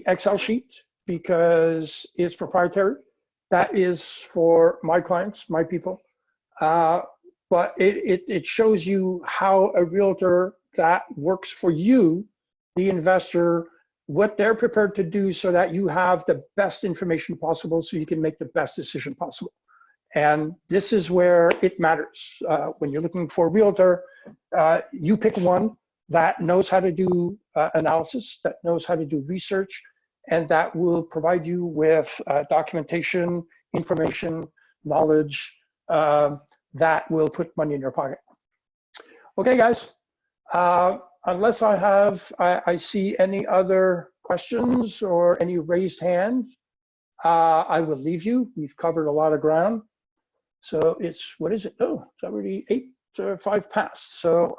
Excel sheet because it's proprietary. That is for my clients, my people. But it shows you how a realtor that works for you, the investor, what they're prepared to do so that you have the best information possible so you can make the best decision possible. And this is where it matters. When you're looking for a realtor, you pick one that knows how to do analysis, that knows how to do research, and that will provide you with documentation, information, knowledge that will put money in your pocket. Okay, guys. Unless I see any other questions or any raised hands, I will leave you. We've covered a lot of ground. So it's, what is it? Oh, it's already 5 past. So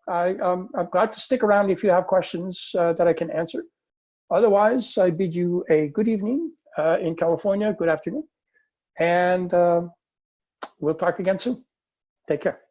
I'm glad to stick around if you have questions that I can answer. Otherwise, I bid you a good evening in California, good afternoon, and we'll talk again soon. Take care.